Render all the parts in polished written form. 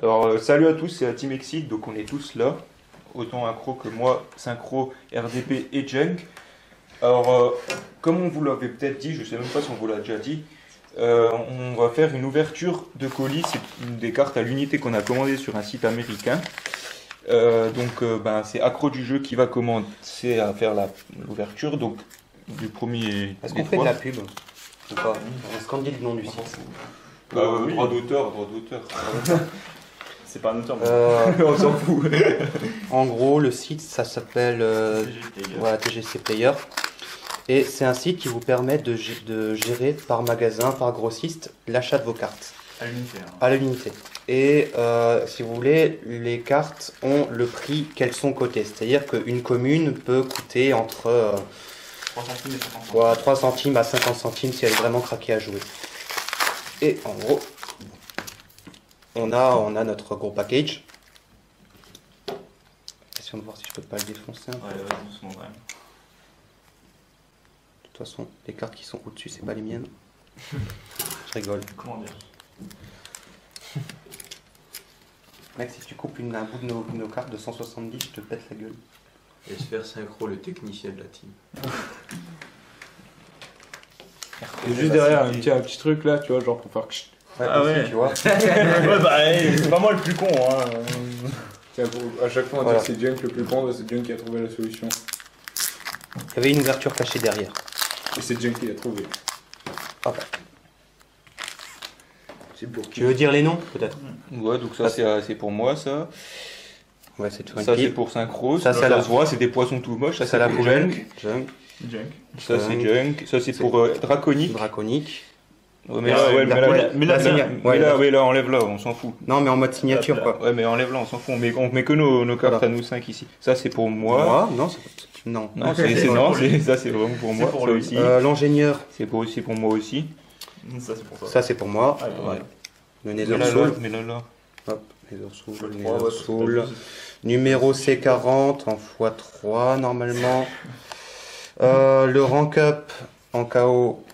Alors salut à tous, c'est la Team Exit, donc on est tous là, autant accro que moi, Synchro, RDP et Junk. Alors comme on vous l'avait peut-être dit, je sais même pas si on vous l'a déjà dit, on va faire une ouverture de colis, c'est une des cartes à l'unité qu'on a commandé sur un site américain. C'est Accro du jeu qui va commencer à faire l'ouverture, donc du premier. Est-ce qu'on fait de la pub ou pas? Est-ce qu'on dit le nom du site? Oui. Droit d'auteur. C'est pas un auteur, On s'en fout. En gros, le site, ça s'appelle TGC Player. Et c'est un site qui vous permet de gérer par magasin, par grossiste, l'achat de vos cartes. à l'unité. À l'unité. Et si vous voulez, les cartes ont le prix qu'elles sont cotées. C'est-à-dire qu'une commune peut coûter entre 3 centimes et 50 centimes. 3 centimes à 50 centimes si elle est vraiment craquée à jouer. Et en gros, on a notre gros package. Essayons de voir si je peux pas le défoncer un peu. Ouais, doucement quand même. De toute façon, les cartes qui sont au-dessus, c'est pas les miennes. Je rigole. Comment dire? Mec, si tu coupes un bout de nos cartes de 170, je te pète la gueule. Laisse faire Synchro, le technicien de la team. Et juste derrière, un petit truc là, tu vois, genre pour faire. Ouais, Ah aussi, ouais. tu vois. Ouais, bah, c'est pas moi le plus con, hein. Tiens, à chaque fois on Voilà. dit que c'est Junk le plus con, c'est Junk qui a trouvé la solution. Il y avait une ouverture cachée derrière. Et c'est Junk qui l'a trouvé. Hop. C'est pour Tu veux dire les noms, peut-être? Ouais, donc ça c'est pour moi, ça. Ouais, c'est tout un Ça c'est pile. pour Synchro, Ça, ça, c'est la- se voit, c'est des poissons tout moches. Ça C'est c'est la pour poubelle. Junk. Junk. Junk. Ça c'est Junk. Junk. Ça c'est pour Draconic. Draconique. Ouais, mais Ah, là, ouais, mais là, mais là, la signa- ouais, mais là, enlève là, on s'en fout. Non, mais en mode signature, quoi. Ouais, mais enlève là, on s'en fout. On met que nos cartes Voilà. à nous 5 ici. Ça c'est pour moi. Moi, non, non. Non, C'est ça c'est vraiment pour moi. pour Ça lui. aussi. L'ingénieur, C'est pour moi aussi. Ça, c'est pour toi. ça c'est pour moi. Ah, pas mal. Le Mais Nether là, Soul. mais là. Hop, Nether Soul, Je le Nether crois, ouais, Soul. Numéro C40 en x3 normalement. Le rank up en KO,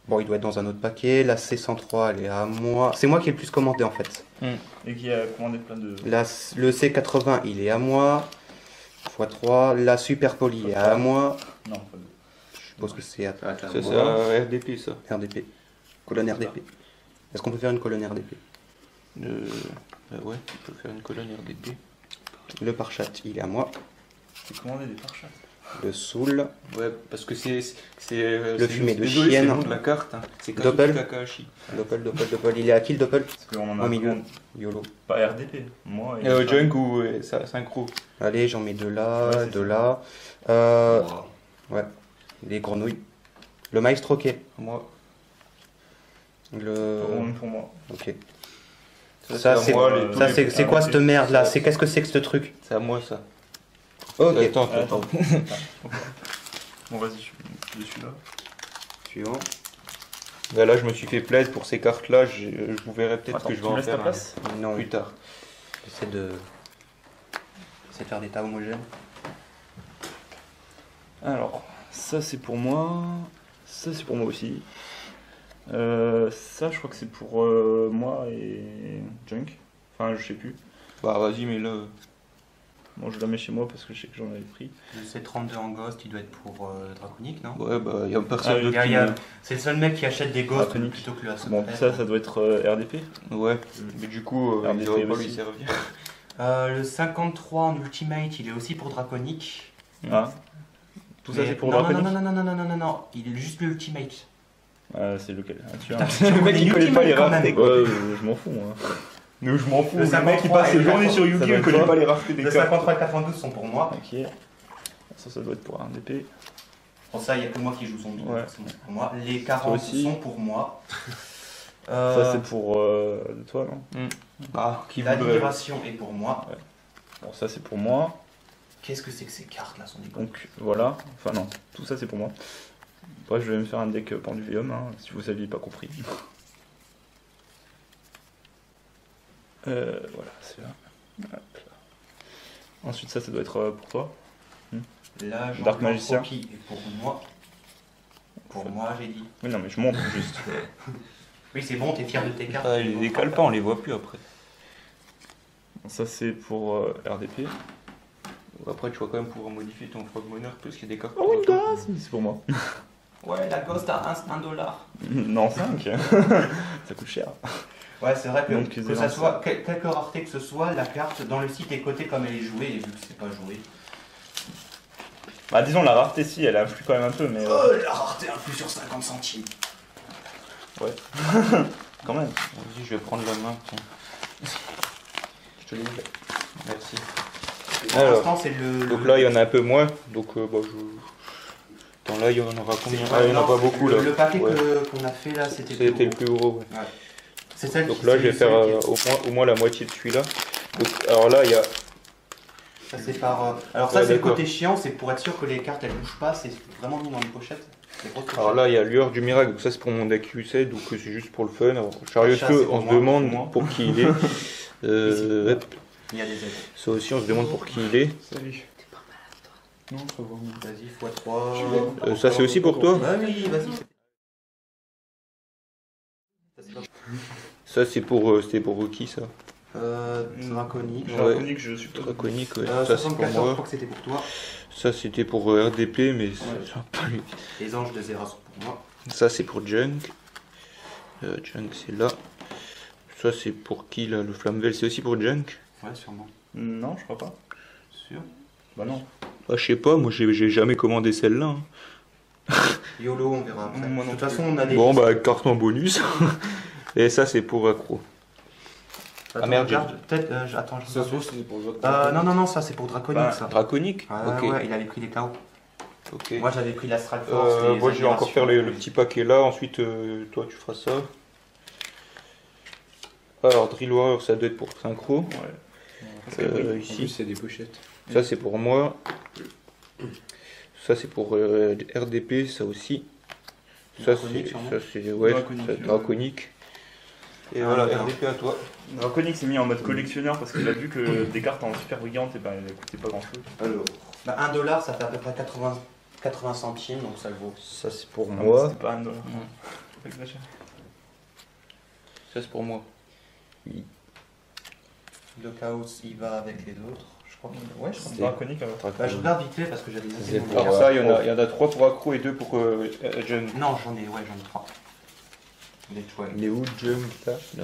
bon il doit être dans un autre paquet. La C103 elle est à moi. C'est moi qui ai le plus commandé en fait. Et qui a commandé plein de. Le C80 il est à moi. x3. La Super Poly est à moi. Non, pas de. Je suppose que c'est à Ça c'est RDP ça. RDP. Colonne RDP. Est-ce qu'on peut faire une colonne RDP? Ouais, tu peux faire une colonne RDP. Le pare-chat il est à moi. J'ai commandé des pare-chats. Le Soul. Ouais, parce que c'est Le fumet de désolé, chienne. C'est le nom de la carte. Hein. C'est Doppel. Kakashi. Doppel. Il est à qui le Doppel? Parce qu'on en a Au milieu. commandé- YOLO. Pas RDP. Moi et. Junk ou Synchro. Allez, j'en mets deux là, Ouais, c'est deux ça. là. Ouais, les grenouilles. Le maestro ok. Moi. Pour moi. Ok. Ça, Ça, c'est à moi, les- ça, tous les- c'est quoi cette merde là? Qu'est-ce que c'est que ce truc? C'est à moi ça. Ok. Attends. Bon, vas-y, je suis là. Suivant. Là, je me suis fait plaisir pour ces cartes-là. Je vous verrai peut-être Attends, que je vais tu en laisses ta faire place Non, plus tard. j'essaie de faire des tas homogènes. Alors, ça c'est pour moi. Ça c'est pour moi aussi. Ça, je crois que c'est pour moi et Junk. Enfin, je sais plus. Bah vas-y, mais là. Bon, je la mets chez moi parce que je sais que j'en avais pris. Le C32 en Ghost, il doit être pour Draconique, non? Ouais, bah y a personne Ah, d'autre Il y qui a- me- C'est le seul mec qui achète des Ghosts Draconique. plutôt que le Bon, ça doit être RDP. Ouais, mais du coup, RDP il devrait pas aussi. lui servir. Le 53 en Ultimate, il est aussi pour Draconique. Ah. Tout ça Mais- c'est pour non, Draconic. non, il est juste l'Ultimate. Ah, c'est lequel? Ah, tu vois. Le mec, il connaît pas les quand même. raretés. Ouais, je m'en fous, moi. Nous, je m'en fous. Le Le mec, il 53 passe et ses le journées sur 53, Yu-Gi-Oh! ça Il doit connaît être pas les raretés des Le cartes. 53 et le 92 sont pour moi. Ok. Ça doit être pour RDP. Pour ça, il n'y a que moi qui joue zombie. Ouais. forcément, c'est pour moi. Les 40 aussi. sont pour moi. Ça c'est pour toi, non? Ah, qui La voudrait. libération est pour moi. Bon, ça c'est pour moi. Qu'est-ce que c'est que ces cartes là sont des Donc voilà. Enfin non, tout ça c'est pour moi. Bref, je vais me faire un deck Penduvium, hein, si vous aviez pas compris. Voilà, c'est là. Hop là. Ensuite, ça doit être pour toi. Là, Dark Magicien. Qui est pour moi. Pour moi, j'ai dit. Oui, non, mais je montre juste. Oui, c'est bon, t'es fier de tes cartes. Ah, il les décale pas, on les voit plus après. Ça, c'est pour RDP. Après, tu vas quand même pouvoir modifier ton Frog Monarch parce qu'il y a des cartes. Oh, une glace. C'est pour moi. Ouais, la Ghost à 1$. Non, 5. Ça coûte cher. Ouais, c'est vrai que, Donc, que ça soit, quelque rareté que ce soit, la carte dans le site est cotée comme elle est jouée, et vu que c'est pas joué. Bah, disons, la rareté, si, elle influe quand même un peu, mais. Oh, la rareté influe sur 50 centimes. Ouais. Quand même. Vas-y, je vais prendre la main. Tiens. Je te l'ai dit. Merci. Pour Alors, l'instant, c'est le. Donc là, il y en a un peu moins. Donc, bah, je. Attends, là, il y en aura combien? Ah, il n'y en a pas beaucoup là. Le paquet Ouais. qu'on a fait là, c'était C'était le plus gros. Ouais. Ouais. C'est celle Donc qui- là, je vais c'est faire celui qui- au moins la moitié de celui-là. Donc, alors là, il y a. Ça, c'est par. Alors, ça, Ouais, c'est le d'accord. côté chiant, c'est pour être sûr que les cartes elles bougent pas, c'est vraiment mis dans une pochette. Des grosses Alors pochettes. là, il y a Lueur du Miracle. Donc ça, c'est pour mon deck U7. Donc c'est juste pour le fun. Alors, Chariot de Ça, Feu, c'est pour on se moi, demande pour moi. pour qui il est. Hop. Il y a des aides. Ça aussi, on se demande pour qui il est. Salut. Non, ça va. Vas-y, x3. Ça, c'est aussi pour toi? Ouais, oui, vas-y. Ça, c'est pour, c'était pour qui ça? Draconique. Ouais. Draconique, je suppose. Draconique, ouais. Ça, c'est pour 74, je moi. crois que c'était pour toi. Ça, c'était pour RDP, mais ça, pas lui. Les anges de Zera sont pour moi. Ça, c'est pour Junk. Junk, c'est là. Ça, c'est pour qui là? Le Flamvel, c'est aussi pour Junk? Ouais, sûrement. Non, je crois pas. Sûr. Bah non. Ah, je sais pas, moi, j'ai jamais commandé celle-là. Hein. YOLO, on verra après. Moi De non toute façon, plus. on a des. Bon, bah, carte en bonus. Et ça, c'est pour Accro. Attends, merde, regarde, peut-être. Attends, je Ça se sais trouve, c'est pour votre. pas. Non, ça c'est pour Draconique Bah, ça. Draconique? Ah, Ok. ouais, il avait pris les KO. Ok. Moi j'avais pris l'Astral Force. les Moi, je vais encore faire admirations. le petit paquet là. Ensuite, toi, tu feras ça. Alors, Drill Warrior, ça doit être pour Synchro. Ouais. En plus, Ici. c'est des pochettes. Ça, c'est pour moi. Ça, c'est pour RDP, ça aussi. Ça, Draconique, c'est sûrement. ouais, Draconique, ça, ouais. Draconique. Et Ah, voilà, d'accord. RDP à toi. Draconique s'est mis en mode collectionneur parce qu'il a vu que des cartes en super brillantes, et ben, elles coûtaient pas grand chose. Alors, Bah, 1$, ça fait à peu près 80 centimes, donc ça le vaut. ça, c'est pour Non, moi. C'était pas $1. Faut pas exagérer. Ça, c'est pour moi. Le chaos, il va avec les autres. Je crois que. Ouais, je crois que. Draconique, alors. Bah, je regarde vite fait parce que j'avais C'est laissé mon Alors, regard. ça, il y en a 3 pour Accro et 2 pour Junk. Non, j'en ai 3. Les toiles. Il est où, Junk là? Là.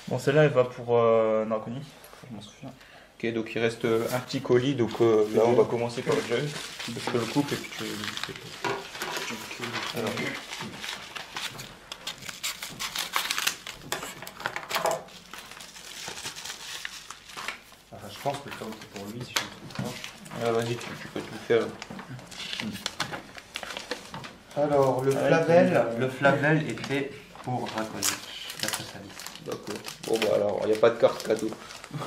Bon, celle-là, elle va pour Draconique. Je m'en souviens. Ok, donc il reste un petit colis. Donc là, on va commencer par Junk. Je te le coupe et puis tu. Alors, Enfin, je pense que le chaos c'est pour lui si je me trompe ah, vas-y, tu peux tout faire. pas. Alors, Ah, le Flavel était pour Draconique. D'après sa liste. D'accord. Bon, bah alors, il n'y a pas de carte cadeau.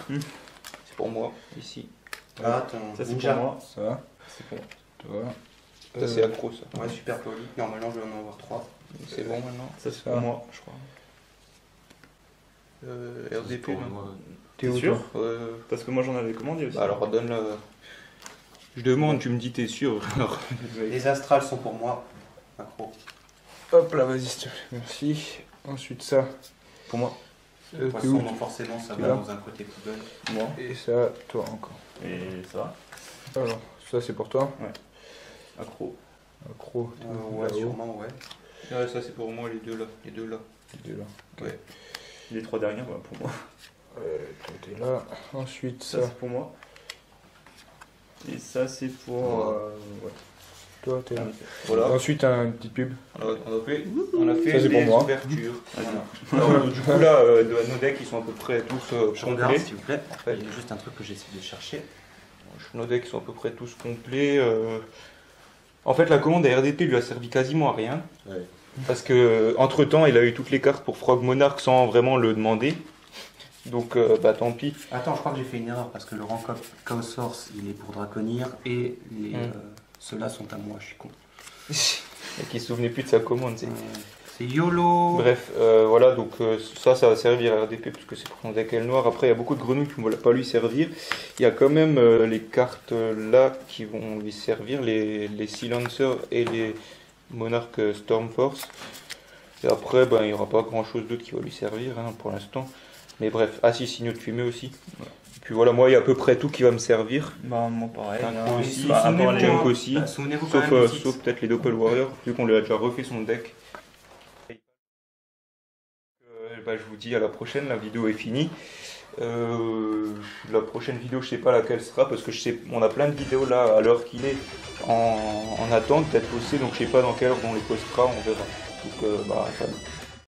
C'est pour moi, ici. Ah, attends. Ça, c'est Ninja. pour moi. Ça, C'est pour toi. Ça, c'est Accro, ça. Ouais, super poli. Normalement, je vais en avoir 3. C'est bon maintenant. Ça, c'est pour moi, je crois. RDP, Pour là. moi. T'es où, sûr toi Parce que moi, j'en avais commandé aussi. Bah alors, donne-la. Je demande, tu me dis, t'es sûr? Alors, Les astrales sont pour moi. Accro. Hop là, vas-y, s'il te plaît. Merci. Ensuite, ça. Pour moi. T'es Poisson, où donc forcément, ça Là. va dans un côté poubelle. Moi. Et ça, toi encore. Et ça. Alors, ça, c'est pour toi. Accro. Accro. Ouais, là-haut. sûrement, ouais. ouais, ça, c'est pour moi, les deux là. Les deux là. Les deux là. Ouais. Les 3 dernières, voilà, pour moi. Toi, t'es là. Ensuite, Ça, ça. c'est pour moi. Et ça, c'est pour. Ouais. Toi, t'es là. Voilà. Ensuite, un petit pub. On a fait Ça, c'est pour les moi. ouvertures. Voilà. Alors, du coup, là, nos decks, ils sont à peu près tous Je regarde, complets. s'il vous plaît. fait. Il y a juste un truc que j'essaie de chercher. Nos decks sont à peu près tous complets. En fait, la commande à RDP lui a servi quasiment à rien. Ouais. Parce que entre temps, il a eu toutes les cartes pour Frog Monarch sans vraiment le demander. Donc, bah tant pis. Attends, je crois que j'ai fait une erreur parce que le rang Chaos Force, il est pour Draconir et ceux-là sont à moi, je suis con. Et qui se souvenait plus de sa commande. C'est... C'est YOLO. Bref, voilà, donc ça va servir à RDP parce que c'est pour son deck aile noire. Après, il y a beaucoup de grenouilles qui ne vont pas lui servir. Il y a quand même les cartes là qui vont lui servir, les Silencers et les Monarch Stormforce. Et après, ben, il n'y aura pas grand chose d'autre qui va lui servir hein, pour l'instant. Mais bref, si, signaux de fumée aussi. Et puis voilà, moi, il y a à peu près tout qui va me servir. Bah, moi pareil. Synchro aussi, Bah, à part les- Junk aussi. Souvenez-vous quand même des Sauf peut-être les Doppel Warriors, vu qu'on lui a déjà refait son deck. Bah, je vous dis à la prochaine, la vidéo est finie. La prochaine vidéo, je sais pas laquelle sera parce que on a plein de vidéos là à l'heure qu'il est en attente d'être postées, donc je sais pas dans quelle heure on les postera, on verra. Donc, salut.